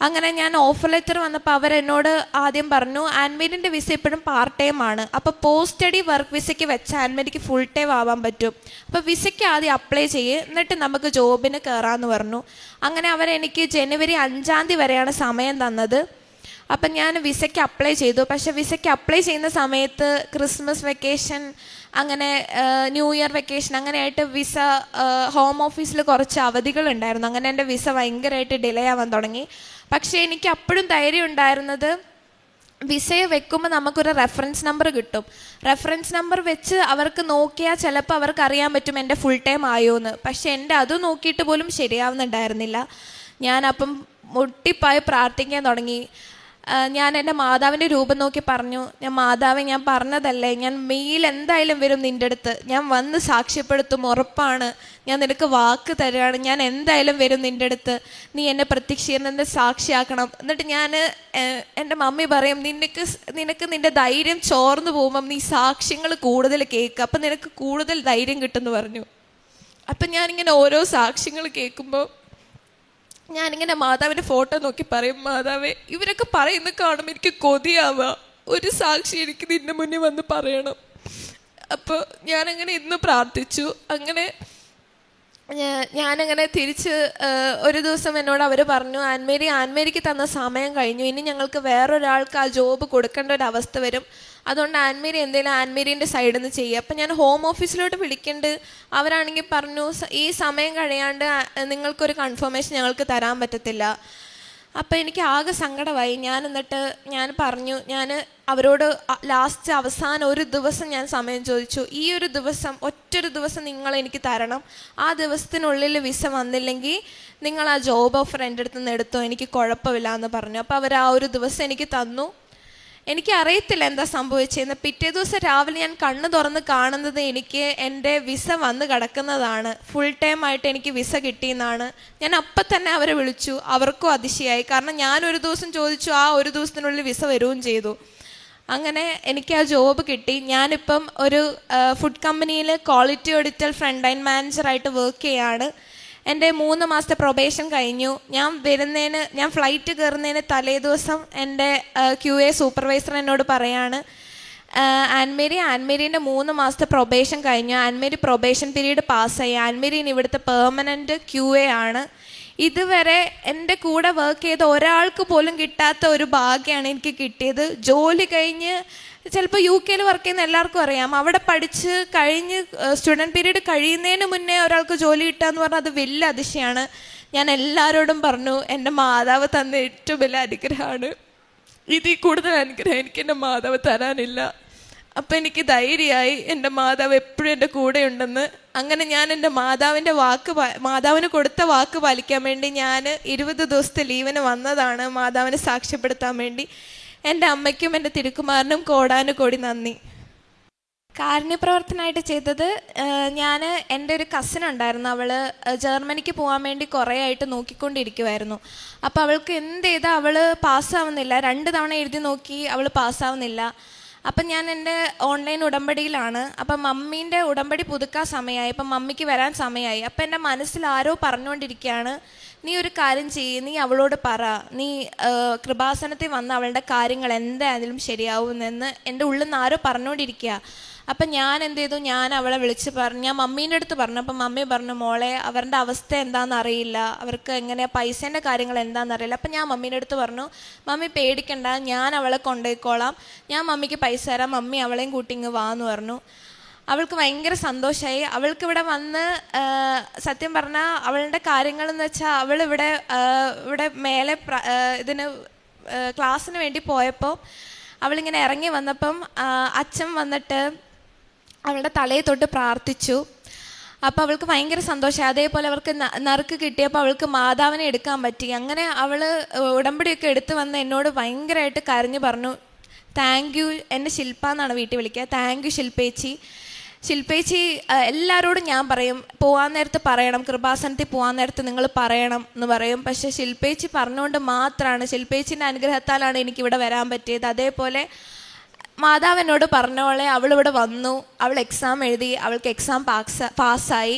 അങ്ങനെ ഞാൻ ഓഫർ ലെറ്റർ വന്നപ്പോൾ അവരെന്നോട് ആദ്യം പറഞ്ഞു ആൻമേരിൻ്റെ വിസ ഇപ്പോഴും പാർട്ട് ടൈം ആണ്, അപ്പോൾ പോസ്റ്റ് സ്റ്റഡി വർക്ക് വിസയ്ക്ക് വെച്ച് ആൻമേരിക്ക് ഫുൾ ടൈം ആവാൻ പറ്റും, അപ്പോൾ വിസയ്ക്ക് ആദ്യം അപ്ലൈ ചെയ്യ്, എന്നിട്ട് നമുക്ക് ജോബിന് കയറാമെന്ന് പറഞ്ഞു. അങ്ങനെ അവരെനിക്ക് ജനുവരി 5-ാം തീയതി വരെയാണ് സമയം തന്നത്. അപ്പം ഞാൻ വിസയ്ക്ക് അപ്ലൈ ചെയ്തു. പക്ഷെ വിസയ്ക്ക് അപ്ലൈ ചെയ്യുന്ന സമയത്ത് ക്രിസ്മസ് വെക്കേഷൻ, അങ്ങനെ ന്യൂ ഇയർ വെക്കേഷൻ, അങ്ങനെയായിട്ട് വിസ ഹോം ഓഫീസിൽ കുറച്ച് അവധികളുണ്ടായിരുന്നു. അങ്ങനെ എൻ്റെ വിസ ഭയങ്കരമായിട്ട് ഡിലേ ആവാൻ തുടങ്ങി. പക്ഷേ എനിക്ക് അപ്പോഴും ധൈര്യം ഉണ്ടായിരുന്നത് വിസയെ വെക്കുമ്പോൾ നമുക്കൊരു റെഫറൻസ് നമ്പർ കിട്ടും. റെഫറൻസ് നമ്പർ വെച്ച് അവർക്ക് നോക്കിയാൽ ചിലപ്പോൾ അവർക്ക് അറിയാൻ പറ്റും എൻ്റെ ഫുൾ ടൈം ആയോ എന്ന്. പക്ഷെ എൻ്റെ അത് നോക്കിയിട്ട് പോലും ശരിയാവുന്നുണ്ടായിരുന്നില്ല. ഞാനപ്പം മുട്ടിപ്പായി പ്രാർത്ഥിക്കാൻ തുടങ്ങി. ഞാൻ എൻ്റെ മാതാവിൻ്റെ രൂപം നോക്കി പറഞ്ഞു, മാതാവേ ഞാൻ പറഞ്ഞതല്ലേ, ഞാൻ മെയിൽ എന്തായാലും വരും നിൻ്റെ അടുത്ത്, ഞാൻ വന്ന് സാക്ഷ്യപ്പെടുത്തും, ഉറപ്പാണ്, ഞാൻ നിനക്ക് വാക്ക് തരുകയാണ്, ഞാൻ എന്തായാലും വരും നിൻ്റെ അടുത്ത്, നീ എന്നെ പ്രത്യക്ഷീകരണത്തിൻ്റെ സാക്ഷിയാക്കണം. എന്നിട്ട് എൻ്റെ മമ്മി പറയും നിനക്ക് നിൻ്റെ ധൈര്യം ചോർന്നു പോകുമ്പം നീ സാക്ഷ്യങ്ങൾ കൂടുതൽ കേൾക്കുക, അപ്പം നിനക്ക് കൂടുതൽ ധൈര്യം കിട്ടുമെന്ന് പറഞ്ഞു. അപ്പം ഞാനിങ്ങനെ ഓരോ സാക്ഷ്യങ്ങൾ കേൾക്കുമ്പോൾ ഞാനിങ്ങനെ മാതാവിൻ്റെ ഫോട്ടോ നോക്കി പറയും, മാതാവേ ഇവരൊക്കെ പറയുന്ന കാണുമ്പോൾ എനിക്ക് കൊതിയാവുക, ഒരു സാക്ഷി എനിക്ക് നിൻ്റെ മുന്നിൽ വന്ന് പറയണം. അപ്പോൾ ഞാനങ്ങനെ ഇന്ന് പ്രാർത്ഥിച്ചു. അങ്ങനെ ഞാനങ്ങനെ തിരിച്ച് ഒരു ദിവസം എന്നോട് അവർ പറഞ്ഞു ആൻമേരിക്ക് തന്ന സമയം കഴിഞ്ഞു, ഇനി ഞങ്ങൾക്ക് വേറൊരാൾക്ക് ആ ജോബ് കൊടുക്കേണ്ട ഒരു അവസ്ഥ വരും, അതുകൊണ്ട് ആൻമേരി എന്തെങ്കിലും ആൻമേരിൻ്റെ സൈഡിൽ നിന്ന് ചെയ്യുക. അപ്പം ഞാൻ ഹോം ഓഫീസിലോട്ട് വിളിക്കേണ്ടത്, അവരാണെങ്കിൽ പറഞ്ഞു ഈ സമയം കഴിയാണ്ട് നിങ്ങൾക്കൊരു കൺഫർമേഷൻ ഞങ്ങൾക്ക് തരാൻ പറ്റത്തില്ല. അപ്പം എനിക്ക് ആകെ സങ്കടമായി. ഞാൻ പറഞ്ഞു, ഞാൻ അവരോട് അവസാനം ഒരു ദിവസം ഞാൻ സമയം ചോദിച്ചു, ഈ ഒരു ദിവസം ഒറ്റൊരു ദിവസം നിങ്ങൾ എനിക്ക് തരണം, ആ ദിവസത്തിനുള്ളിൽ വിസ വന്നില്ലെങ്കിൽ നിങ്ങൾ ആ ജോബ് ഓഫർ എൻ്റെ അടുത്ത് നിന്ന് എടുത്തോ, എനിക്ക് കുഴപ്പമില്ല എന്ന് പറഞ്ഞു. അപ്പോൾ അവർ ആ ഒരു ദിവസം എനിക്ക് തന്നു. എനിക്കറിയത്തില്ല എന്താ സംഭവിച്ചതെന്ന്. പിറ്റേ ദിവസം രാവിലെ ഞാൻ കണ്ണ് തുറന്ന് കാണുന്നത് എനിക്ക് എൻ്റെ വിസ വന്ന് കിടക്കുന്നതാണ്, ഫുൾ ടൈം ആയിട്ട് എനിക്ക് വിസ കിട്ടിയെന്നാണ്. ഞാൻ അപ്പം തന്നെ അവരെ വിളിച്ചു, അവർക്കും അതിശയായി, കാരണം ഞാനൊരു ദിവസം ചോദിച്ചു, ആ ഒരു ദിവസത്തിനുള്ളിൽ വിസ വരികയും ചെയ്തു. അങ്ങനെ എനിക്ക് ആ ജോബ് കിട്ടി. ഞാനിപ്പം ഒരു ഫുഡ് കമ്പനിയിൽ ക്വാളിറ്റി ഓഡിറ്റർ ഫ്രണ്ട് ലൈൻ മാനേജറായിട്ട് വർക്ക് ചെയ്യാണ്. എൻ്റെ 3 മാസത്തെ പ്രൊബേഷൻ കഴിഞ്ഞു. ഞാൻ ഫ്ലൈറ്റ് കയറുന്നതിന് തലേ ദിവസം എൻ്റെ QA സൂപ്പർവൈസർ എന്നോട് പറയാണ്, ആൻമേരീൻ്റെ 3 മാസത്തെ പ്രൊബേഷൻ കഴിഞ്ഞു, ആൻമേരി പ്രൊബേഷൻ പീരീഡ് പാസ്സായി, ആൻമേരീന് ഇവിടുത്തെ പെർമനൻറ്റ് QA ആണ്. ഇതുവരെ എൻ്റെ കൂടെ വർക്ക് ചെയ്ത ഒരാൾക്ക് പോലും കിട്ടാത്ത ഒരു ഭാഗ്യമാണ് എനിക്ക് കിട്ടിയത്. ജോലി കഴിഞ്ഞ് ചിലപ്പോൾ UK വർക്ക് ചെയ്യുന്ന എല്ലാവർക്കും അറിയാം, അവിടെ പഠിച്ച് കഴിഞ്ഞ് സ്റ്റുഡൻറ്റ് പീരീഡ് കഴിയുന്നതിന് മുന്നേ ഒരാൾക്ക് ജോലി കിട്ടുക എന്ന് പറഞ്ഞാൽ അത് വലിയ അതിശയമാണ്. ഞാൻ എല്ലാവരോടും പറഞ്ഞു, എൻ്റെ മാതാവ് തന്ന ഏറ്റവും വലിയ അനുഗ്രഹമാണ്, ഇതിൽ കൂടുതൽ അനുഗ്രഹം എനിക്ക് എൻ്റെ മാതാവ് തരാനില്ല. അപ്പം എനിക്ക് ധൈര്യമായി എൻ്റെ മാതാവ് എപ്പോഴും എൻ്റെ കൂടെ ഉണ്ടെന്ന്. അങ്ങനെ ഞാൻ എൻ്റെ മാതാവിന് കൊടുത്ത വാക്ക് പാലിക്കാൻ വേണ്ടി ഞാൻ 20 ദിവസത്തെ ലീവിന് വന്നതാണ്, മാതാവിനെ സാക്ഷ്യപ്പെടുത്താൻ വേണ്ടി. എൻ്റെ അമ്മയ്ക്കും എൻ്റെ തിരുക്കുമാരനും കോടാനുകോടി നന്ദി. കാരുണ്യപ്രവർത്തനമായിട്ട് ചെയ്തത്, ഞാൻ എൻ്റെ ഒരു കസിൻ ഉണ്ടായിരുന്നു, അവൾ ജർമ്മനിക്ക് പോകാൻ വേണ്ടി കുറേ ആയിട്ട് നോക്കിക്കൊണ്ടിരിക്കുമായിരുന്നു. അപ്പോൾ അവൾക്ക് എന്ത് ചെയ്താൽ അവൾ പാസ്സാവുന്നില്ല, 2 തവണ എഴുതി നോക്കി അവൾ പാസ്സാവുന്നില്ല. അപ്പം ഞാൻ എൻ്റെ ഓൺലൈൻ ഉടമ്പടിയിലാണ്. അപ്പം മമ്മീൻ്റെ ഉടമ്പടി പുതുക്കാൻ സമയമായി, അപ്പം മമ്മിക്ക് വരാൻ സമയമായി. അപ്പം എൻ്റെ മനസ്സിൽ ആരോ പറഞ്ഞുകൊണ്ടിരിക്കുകയാണ്, നീ ഒരു കാര്യം ചെയ്യ്, നീ അവളോട് പറ, നീ കൃപാസനത്തിൽ വന്ന് അവളുടെ കാര്യങ്ങൾ എന്തായാലും ശരിയാവുമെന്ന് എൻ്റെ ഉള്ളിൽ നിന്ന് ആരോ പറഞ്ഞുകൊണ്ടിരിക്കുക. അപ്പം ഞാൻ എന്ത് ചെയ്തു, ഞാൻ അവളെ വിളിച്ച് പറഞ്ഞു, ഞാൻ മമ്മീൻ്റെ അടുത്ത് പറഞ്ഞു. അപ്പം മമ്മി പറഞ്ഞു, മോളെ അവരുടെ അവസ്ഥ എന്താണെന്ന് അറിയില്ല, അവർക്ക് എങ്ങനെയാണ് പൈസേൻ്റെ കാര്യങ്ങൾ എന്താണെന്ന് അറിയില്ല. അപ്പം ഞാൻ മമ്മീൻ്റെ അടുത്ത് പറഞ്ഞു, മമ്മി പേടിക്കണ്ട, ഞാൻ അവളെ കൊണ്ടുപോയിക്കോളാം, ഞാൻ മമ്മിക്ക് പൈസ തരാം, മമ്മി അവളെയും കൂട്ടിങ്ങ് വാന്ന് പറഞ്ഞു. അവൾക്ക് ഭയങ്കര സന്തോഷമായി. അവൾക്ക് ഇവിടെ വന്ന് സത്യം പറഞ്ഞാൽ അവളുടെ കാര്യങ്ങളെന്ന് വെച്ചാൽ ഇവിടെ മേലെ ഇതിന് ക്ലാസ്സിന് വേണ്ടി പോയപ്പോൾ അവളിങ്ങനെ ഇറങ്ങി വന്നപ്പം അച്ഛൻ വന്നിട്ട് അവളുടെ തലയെ തൊട്ട് പ്രാർത്ഥിച്ചു. അപ്പോൾ അവൾക്ക് ഭയങ്കര സന്തോഷമായി. അതേപോലെ അവൾക്ക് നറുക്ക് കിട്ടിയപ്പോൾ അവൾക്ക് മാതാവിനെ എടുക്കാൻ പറ്റി. അങ്ങനെ അവൾ ഉടമ്പടിയൊക്കെ എടുത്ത് വന്ന് എന്നോട് ഭയങ്കരമായിട്ട് കരഞ്ഞു പറഞ്ഞു, താങ്ക് യു. എന്നെ ശില്പ എന്നാണ് വീട്ടിൽ വിളിക്കുക. താങ്ക് യു ശില്പേച്ചി. എല്ലാവരോടും ഞാൻ പറയും, പോകാൻ നേരത്ത് പറയണം, കൃപാസനത്തിൽ പോകാൻ നേരത്ത് നിങ്ങൾ പറയണം എന്ന് പറയും. പക്ഷേ ശില്പേച്ചി പറഞ്ഞുകൊണ്ട് മാത്രമാണ്, ശില്പേച്ചിൻ്റെ അനുഗ്രഹത്താലാണ് എനിക്കിവിടെ വരാൻ പറ്റിയത്. അതേപോലെ മാതാവ് എന്നോട് പറഞ്ഞോളെ, അവളിവിടെ വന്നു, അവൾ എക്സാം എഴുതി, അവൾക്ക് എക്സാം പാസ്സായി,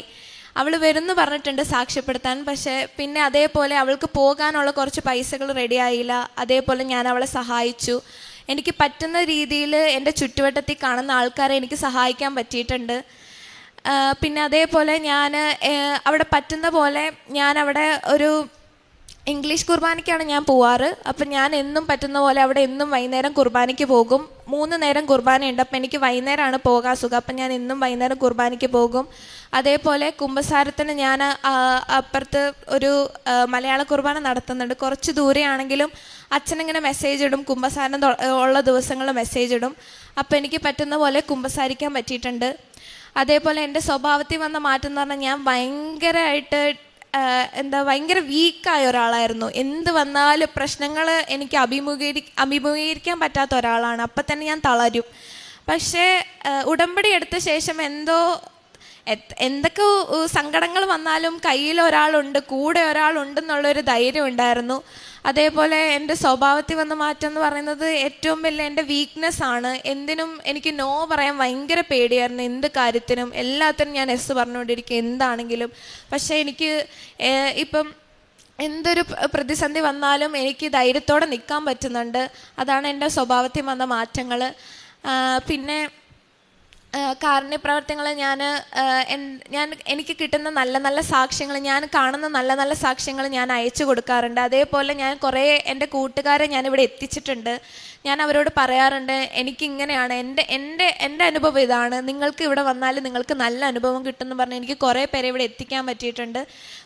അവൾ വരുമെന്ന് പറഞ്ഞിട്ടുണ്ട് സാക്ഷ്യപ്പെടുത്താൻ. പക്ഷേ പിന്നെ അതേപോലെ അവൾക്ക് പോകാനുള്ള കുറച്ച് പൈസകൾ റെഡിയായില്ല. അതേപോലെ ഞാൻ അവളെ സഹായിച്ചു. എനിക്ക് പറ്റുന്ന രീതിയിൽ എൻ്റെ ചുറ്റുവട്ടത്തിൽ കാണുന്ന ആൾക്കാരെ എനിക്ക് സഹായിക്കാൻ പറ്റിയിട്ടുണ്ട്. പിന്നെ അതേപോലെ ഞാൻ അവിടെ പറ്റുന്ന പോലെ ഞാൻ അവിടെ ഒരു ഇംഗ്ലീഷ് കുർബാനയ്ക്കാണ് ഞാൻ പോവാറ്. അപ്പം ഞാൻ എന്നും പറ്റുന്ന പോലെ അവിടെ എന്നും വൈകുന്നേരം കുർബാനയ്ക്ക് പോകും. 3 നേരം കുർബാനയുണ്ട്. അപ്പം എനിക്ക് വൈകുന്നേരമാണ് പോകാൻ സുഖം. അപ്പം ഞാൻ എന്നും വൈകുന്നേരം കുർബാനയ്ക്ക് പോകും. അതേപോലെ കുമ്പസാരത്തിന് ഞാൻ അപ്പുറത്ത് ഒരു മലയാള കുർബാന നടത്തുന്നുണ്ട്. കുറച്ച് ദൂരെയാണെങ്കിലും അച്ഛനിങ്ങനെ മെസ്സേജ് ഇടും, കുമ്പസാരം ഉള്ള ദിവസങ്ങളിൽ മെസ്സേജ് ഇടും. അപ്പം എനിക്ക് പറ്റുന്ന പോലെ കുമ്പസാരിക്കാൻ പറ്റിയിട്ടുണ്ട്. അതേപോലെ എൻ്റെ സ്വഭാവത്തിൽ വന്ന മാറ്റം എന്ന് പറഞ്ഞാൽ ഞാൻ ഭയങ്കരമായിട്ട് ഭയങ്കര വീക്കായ ഒരാളായിരുന്നു. എന്ത് വന്നാലും പ്രശ്നങ്ങൾ എനിക്ക് അഭിമുഖീകരിക്കാൻ പറ്റാത്ത ഒരാളാണ്. അപ്പം തന്നെ ഞാൻ തളരും. പക്ഷേ ഉടമ്പടി എടുത്ത ശേഷം എന്തൊക്കെ സങ്കടങ്ങൾ വന്നാലും കയ്യിൽ ഒരാളുണ്ട്, കൂടെ ഒരാളുണ്ടെന്നുള്ളൊരു ധൈര്യം ഉണ്ടായിരുന്നു. അതേപോലെ എൻ്റെ സ്വഭാവത്തിൽ വന്ന മാറ്റം എന്ന് പറയുന്നത് ഏറ്റവും വലിയ എൻ്റെ വീക്ക്നെസ് ആണ്. എന്തിനും എനിക്ക് നോ പറയാൻ ഭയങ്കര പേടിയായിരുന്നു. എന്ത് കാര്യത്തിനും എല്ലാത്തിനും ഞാൻ എസ് പറഞ്ഞുകൊണ്ടിരിക്കും, എന്താണെങ്കിലും. പക്ഷേ എനിക്ക് ഇപ്പം എന്തൊരു പ്രതിസന്ധി വന്നാലും എനിക്ക് ധൈര്യത്തോടെ നിൽക്കാൻ പറ്റുന്നുണ്ട്. അതാണ് എൻ്റെ സ്വഭാവത്തിൽ വന്ന മാറ്റങ്ങൾ. പിന്നെ കാരുണ്യപ്രവർത്തനങ്ങൾ എനിക്ക് കിട്ടുന്ന നല്ല നല്ല സാക്ഷ്യങ്ങൾ, ഞാൻ കാണുന്ന നല്ല നല്ല സാക്ഷ്യങ്ങൾ ഞാൻ അയച്ചു കൊടുക്കാറുണ്ട്. അതേപോലെ ഞാൻ കുറേ എൻ്റെ കൂട്ടുകാരെ ഞാനിവിടെ എത്തിച്ചിട്ടുണ്ട്. ഞാൻ അവരോട് പറയാറുണ്ട്, എനിക്കിങ്ങനെയാണ്, എൻ്റെ അനുഭവം ഇതാണ്, നിങ്ങൾക്ക് ഇവിടെ വന്നാൽ നിങ്ങൾക്ക് നല്ല അനുഭവം കിട്ടുമെന്ന് പറഞ്ഞ് എനിക്ക് കുറേ പേരെ ഇവിടെ എത്തിക്കാൻ പറ്റിയിട്ടുണ്ട്.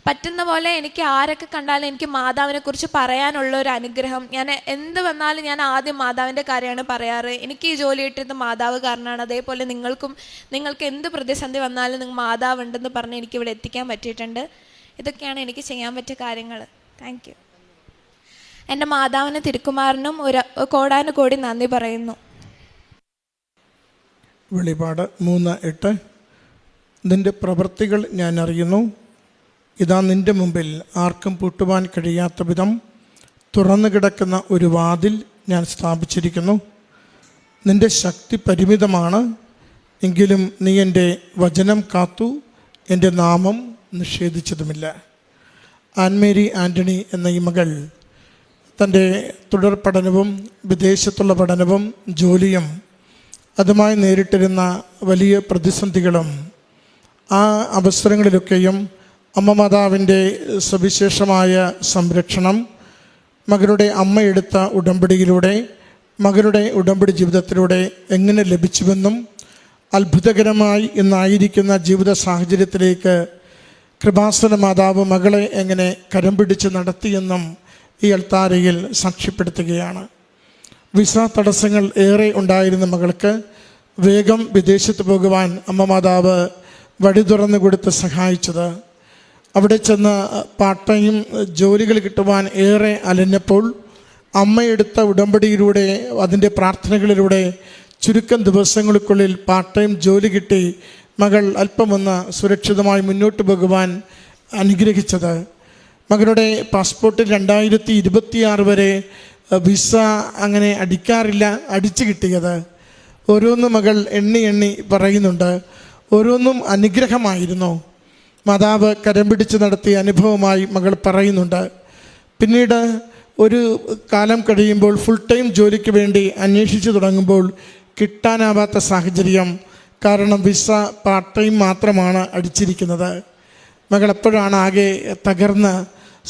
പറ്റുന്ന പോലെ എനിക്ക് ആരൊക്കെ കണ്ടാലും എനിക്ക് മാതാവിനെക്കുറിച്ച് പറയാനുള്ള ഒരു അനുഗ്രഹം. ഞാൻ എന്ത് വന്നാലും ഞാൻ ആദ്യം മാതാവിൻ്റെ കാര്യമാണ് പറയാറ്. എനിക്ക് ഈ ജോലി കിട്ടിയത് മാതാവ് കാരണമാണ്. അതേപോലെ നിങ്ങൾക്ക് എന്ത് പ്രതിസന്ധി വന്നാലും നിങ്ങൾ മാതാവ് ഉണ്ടെന്ന് പറഞ്ഞ് എനിക്കിവിടെ എത്തിക്കാൻ പറ്റിയിട്ടുണ്ട്. ഇതൊക്കെയാണ് എനിക്ക് ചെയ്യാൻ പറ്റിയ കാര്യങ്ങൾ. Thank you. എൻ്റെ മാതാവിന് തിരുക്കുമാരനും കോടാനുകോടി നന്ദി പറയുന്നു. വെളിപാട് 3:8. നിന്റെ പ്രവൃത്തികൾ ഞാൻ അറിയുന്നു, ഇതാ നിന്റെ മുമ്പിൽ ആർക്കും പൂട്ടുവാൻ കഴിയാത്ത വിധം തുറന്നു കിടക്കുന്ന ഒരു വാതിൽ ഞാൻ സ്ഥാപിച്ചിരിക്കുന്നു. നിന്റെ ശക്തി പരിമിതമാണ്, എങ്കിലും നീ എൻ്റെ വചനം കാത്തു, എൻ്റെ നാമം നിഷേധിച്ചതുമില്ല. ആൻമേരി ആൻ്റണി എന്ന ഈ മകൾ തൻ്റെ തുടർ പഠനവും വിദേശത്തുള്ള പഠനവും ജോലിയും അതുമായി നേരിട്ടിരുന്ന വലിയ പ്രതിസന്ധികളും ആ അവസരങ്ങളിലൊക്കെയും അമ്മ മാതാവിൻ്റെ സവിശേഷമായ സംരക്ഷണം മകളുടെ അമ്മ എടുത്ത ഉടമ്പടിയിലൂടെ മകളുടെ ഉടമ്പടി ജീവിതത്തിലൂടെ എങ്ങനെ ലഭിച്ചുവെന്നും അത്ഭുതകരമായി ഇന്നായിരിക്കുന്ന ജീവിത സാഹചര്യത്തിലേക്ക് കൃപാസന മാതാവ് മകളെ എങ്ങനെ കരം പിടിച്ച് നടത്തിയെന്നും ഈ അൾത്താരയിൽ സാക്ഷ്യപ്പെടുത്തുകയാണ്. വിസ തടസ്സങ്ങൾ ഏറെ ഉണ്ടായിരുന്ന മകൾക്ക് വേഗം വിദേശത്ത് പോകുവാൻ അമ്മ മാതാവ് വഴി തുറന്നു കൊടുത്ത് സഹായിച്ചത്. അവിടെ ചെന്ന് പാർട്ട് ടൈം ജോലികൾ കിട്ടുവാൻ ഏറെ അലഞ്ഞപ്പോൾ അമ്മയെടുത്ത ഉടമ്പടിയിലൂടെ അതിൻ്റെ പ്രാർത്ഥനകളിലൂടെ ചുരുക്കം ദിവസങ്ങൾക്കുള്ളിൽ പാർട്ട് ടൈം ജോലി കിട്ടി മകൾ അല്പമൊന്ന് സുരക്ഷിതമായി മുന്നോട്ട് പോകുവാൻ അനുഗ്രഹിച്ചത്. മകളുടെ പാസ്പോർട്ടിൽ 2026 വരെ വിസ അങ്ങനെ അടിക്കാറില്ല, അടിച്ചു കിട്ടിയത്. ഓരോന്നും മകൾ എണ്ണി പറയുന്നുണ്ട്. ഓരോന്നും അനുഗ്രഹമായിരുന്നു. മാതാവ് കരം പിടിച്ച് നടത്തിയ അനുഭവമായി മകൾ പറയുന്നുണ്ട്. പിന്നീട് ഒരു കാലം കഴിയുമ്പോൾ ഫുൾ ടൈം ജോലിക്ക് വേണ്ടി അന്വേഷിച്ചു തുടങ്ങുമ്പോൾ കിട്ടാനാവാത്ത സാഹചര്യം. കാരണം വിസ പാർട്ട് ടൈം മാത്രമാണ് അടിച്ചിരിക്കുന്നത്. മകൾ എപ്പോഴാണ് ആകെ തകർന്ന്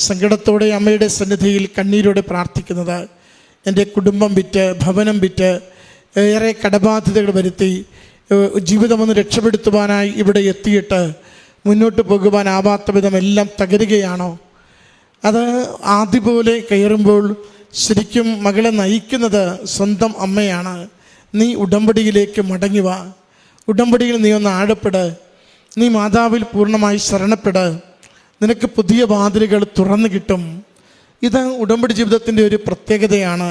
സങ്കടത്തോടെ അമ്മയുടെ സന്നിധിയിൽ കണ്ണീരോടെ പ്രാർത്ഥിക്കുന്നത്. എൻ്റെ കുടുംബം വിറ്റ്, ഭവനം വിറ്റ്, ഏറെ കടബാധ്യതകൾ വരുത്തി ജീവിതമൊന്ന് രക്ഷപ്പെടുത്തുവാനായി ഇവിടെ എത്തിയിട്ട് മുന്നോട്ട് പോകുവാനാവാത്ത വിധം എല്ലാം തകരുകയാണോ? അത് ആദ്യ പോലെ കയറുമ്പോൾ ശരിക്കും മകളെ നയിക്കുന്നത് സ്വന്തം അമ്മയാണ്. നീ ഉടമ്പടിയിലേക്ക് മടങ്ങി വാ, ഉടമ്പടിയിൽ നീ ഒന്ന് ആഴപ്പെട്, നീ മാതാവിൽ പൂർണ്ണമായി ശരണപ്പെട്, നിനക്ക് പുതിയ വാതിലുകൾ തുറന്നു കിട്ടും. ഇത് ഉടമ്പടി ജീവിതത്തിൻ്റെ ഒരു പ്രത്യേകതയാണ്.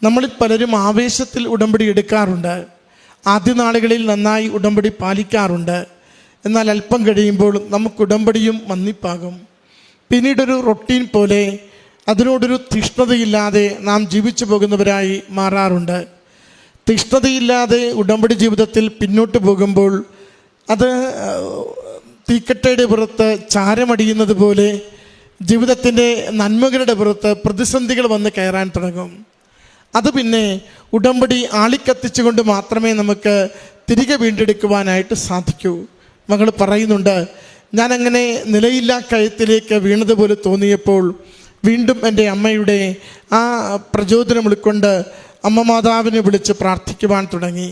നമ്മളിൽ പലരും ആവേശത്തിൽ ഉടമ്പടി എടുക്കാറുണ്ട്, ആദ്യ നാളുകളിൽ നന്നായി ഉടമ്പടി പാലിക്കാറുണ്ട്. എന്നാൽ അല്പം കഴിയുമ്പോൾ നമുക്ക് ഉടമ്പടിയും മന്ദിപ്പാകും. പിന്നീടൊരു റൊട്ടീൻ പോലെ അതിനോടൊരു തീഷ്ണതയില്ലാതെ നാം ജീവിച്ചു പോകുന്നവരായി മാറാറുണ്ട്. തീഷ്ണതയില്ലാതെ ഉടമ്പടി ജീവിതത്തിൽ പിന്നോട്ട് പോകുമ്പോൾ അത് തീക്കട്ടയുടെ പുറത്ത് ചാരമടിയുന്നത് പോലെ ജീവിതത്തിൻ്റെ നന്മകളുടെ പുറത്ത് പ്രതിസന്ധികൾ വന്ന് കയറാൻ തുടങ്ങും. അത് പിന്നെ ഉടമ്പടി ആളിക്കത്തിച്ചുകൊണ്ട് മാത്രമേ നമുക്ക് തിരികെ വീണ്ടെടുക്കുവാനായിട്ട് സാധിക്കൂ. മകൾ പറയുന്നുണ്ട്, ഞാനങ്ങനെ നിലയില്ലാ കയത്തിലേക്ക് വീണതുപോലെ തോന്നിയപ്പോൾ വീണ്ടും എൻ്റെ അമ്മയുടെ ആ പ്രചോദനം ഉൾക്കൊണ്ട് അമ്മ മാതാവിനെ വിളിച്ച് പ്രാർത്ഥിക്കുവാൻ തുടങ്ങി.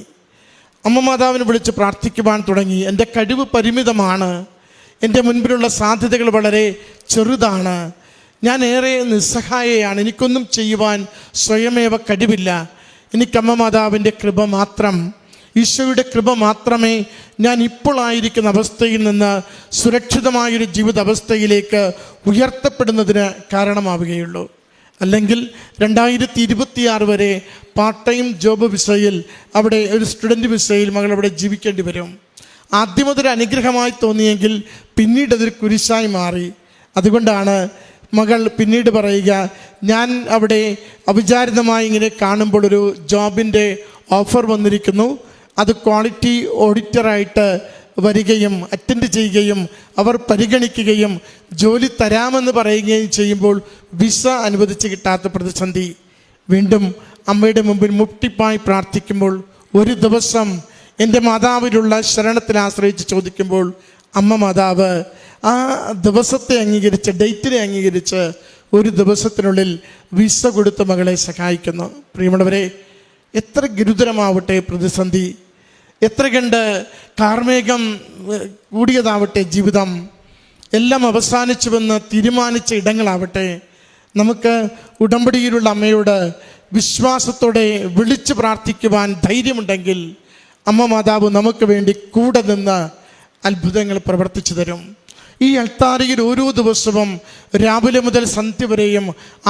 അമ്മ മാതാവിനെ വിളിച്ച് പ്രാർത്ഥിക്കുവാൻ തുടങ്ങി. എൻ്റെ കഴിവ് പരിമിതമാണ്, എൻ്റെ മുൻപിലുള്ള സാധ്യതകൾ വളരെ ചെറുതാണ്, ഞാൻ ഏറെ നിസ്സഹായയാണ്, എനിക്കൊന്നും ചെയ്യുവാൻ സ്വയമേവ കഴിവില്ല. എനിക്കമ്മ മാതാവിൻ്റെ കൃപ മാത്രം, ഈശോയുടെ കൃപ മാത്രമേ ഞാൻ ഇപ്പോൾ ആയിരിക്കുന്ന അവസ്ഥയിൽ നിന്ന് സുരക്ഷിതമായൊരു ജീവിത അവസ്ഥയിലേക്ക് ഉയർത്തപ്പെടുന്നതിന് കാരണമാവുകയുള്ളൂ. അല്ലെങ്കിൽ 2026 വരെ പാർട്ട് ടൈം ജോബ് വിസയിൽ, അവിടെ ഒരു സ്റ്റുഡൻറ്റ് വിസയിൽ മകൾ അവിടെ ജീവിക്കേണ്ടി വരും. ആദ്യം അതൊരു അനുഗ്രഹമായി തോന്നിയെങ്കിൽ പിന്നീട് അതൊരു കുരിശായി മാറി. അതുകൊണ്ടാണ് മകൾ പിന്നീട് പറയുക, ഞാൻ അവിടെ അവിചാരിതമായി ഇങ്ങനെ കാണുമ്പോൾ ഒരു ജോബിൻ്റെ ഓഫർ വന്നിരിക്കുന്നു, അത് ക്വാളിറ്റി ഓഡിറ്ററായിട്ട് വരികയും അറ്റൻഡ് ചെയ്യുകയും അവർ പരിഗണിക്കുകയും ജോലി തരാമെന്ന് പറയുകയും ചെയ്യുമ്പോൾ വിസ അനുവദിച്ച് കിട്ടാത്ത പ്രതിസന്ധി. വീണ്ടും അമ്മയുടെ മുമ്പിൽ മുട്ടിപ്പായി പ്രാർത്ഥിക്കുമ്പോൾ ഒരു ദിവസം എൻ്റെ മാതാവിലുള്ള ശരണത്തിൽ ആശ്രയിച്ച് ചോദിക്കുമ്പോൾ അമ്മ മാതാവ് ആ ദിവസത്തെ അംഗീകരിച്ച്, ഡേറ്റിനെ അംഗീകരിച്ച് ഒരു ദിവസത്തിനുള്ളിൽ വിസ കൊടുത്ത് മകളെ സഹായിക്കുന്നു. പ്രിയമുള്ളവരെ, എത്ര ഗുരുതരമാവട്ടെ പ്രതിസന്ധി, എത്ര കണ്ട് കാർമേഘം കൂടിയതാവട്ടെ ജീവിതം, എല്ലാം അവസാനിച്ചുവെന്ന് തീരുമാനിച്ച ഇടങ്ങളാവട്ടെ, നമുക്ക് ഉടമ്പടിയിലുള്ള അമ്മയോട് വിശ്വാസത്തോടെ വിളിച്ച് പ്രാർത്ഥിക്കുവാൻ ധൈര്യമുണ്ടെങ്കിൽ അമ്മ മാതാവ് നമുക്ക് വേണ്ടി കൂടെ നിന്ന് അത്ഭുതങ്ങൾ പ്രവർത്തിച്ചു തരും. ഈ അൾത്താരയിൽ ഓരോ ദിവസവും രാവിലെ മുതൽ സന്ധ്യ വരെയും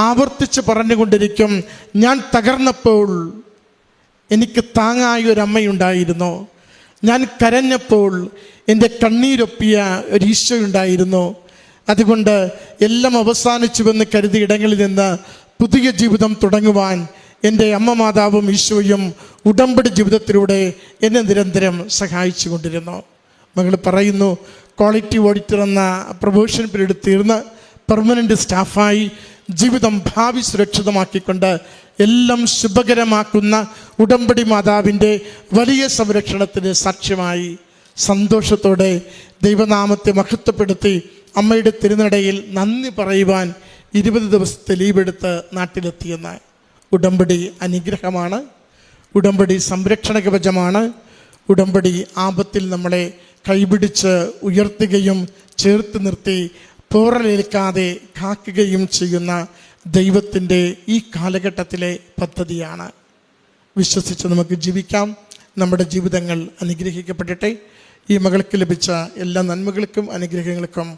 ആവർത്തിച്ച് പറഞ്ഞുകൊണ്ടിരിക്കും, ഞാൻ തകർന്നപ്പോൾ എനിക്ക് താങ്ങായൊരമ്മയുണ്ടായിരുന്നു, ഞാൻ കരഞ്ഞപ്പോൾ എൻ്റെ കണ്ണീരൊപ്പിയ ഒരു ഈശോയുണ്ടായിരുന്നു. അതുകൊണ്ട് എല്ലാം അവസാനിച്ചുവെന്ന് കരുതിയ ഇടങ്ങളിൽ നിന്ന് പുതിയ ജീവിതം തുടങ്ങുവാൻ എൻ്റെ അമ്മ മാതാവും ഈശോയും ഉടമ്പടി ജീവിതത്തിലൂടെ എന്നെ നിരന്തരം സഹായിച്ചു കൊണ്ടിരുന്നു. മകൾ പറയുന്നു, ക്വാളിറ്റി ഓഡിറ്റർ എന്ന പ്രൊമോഷൻ പീരീഡ് തീർന്ന് പെർമനൻ്റ് സ്റ്റാഫായി ജീവിതം ഭാവി സുരക്ഷിതമാക്കിക്കൊണ്ട് എല്ലാം ശുഭകരമാക്കുന്ന ഉടമ്പടി മാതാവിൻ്റെ വലിയ സംരക്ഷണത്തിന് സാക്ഷ്യമായി സന്തോഷത്തോടെ ദൈവനാമത്തെ മഹത്വപ്പെടുത്തി അമ്മയുടെ തിരുനടയിൽ നന്ദി പറയുവാൻ 20 ദിവസത്തെ ലീവെടുത്ത് നാട്ടിലെത്തിയെന്ന്. ഉടമ്പടി അനുഗ്രഹമാണ്, ഉടമ്പടി സംരക്ഷണ കവചമാണ്, ഉടമ്പടി ആപത്തിൽ നമ്മളെ കൈപിടിച്ച് ഉയർത്തുകയും ചേർത്ത് നിർത്തി പോറലേൽക്കാതെ കാക്കുകയും ചെയ്യുന്ന ദൈവത്തിൻ്റെ ഈ കാലഘട്ടത്തിലെ പദ്ധതിയാണ്. വിശ്വസിച്ച് നമുക്ക് ജീവിക്കാം. നമ്മുടെ ജീവിതങ്ങൾ അനുഗ്രഹിക്കപ്പെടട്ടെ. ഈ മകൾക്ക് ലഭിച്ച എല്ലാ നന്മകൾക്കും അനുഗ്രഹങ്ങൾക്കും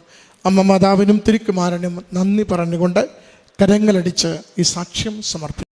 അമ്മ മാതാവിനും തിരുക്കുമാരനും നന്ദി പറഞ്ഞുകൊണ്ട് കരങ്ങളടിച്ച് ഈ സാക്ഷ്യം സമർപ്പിക്കും.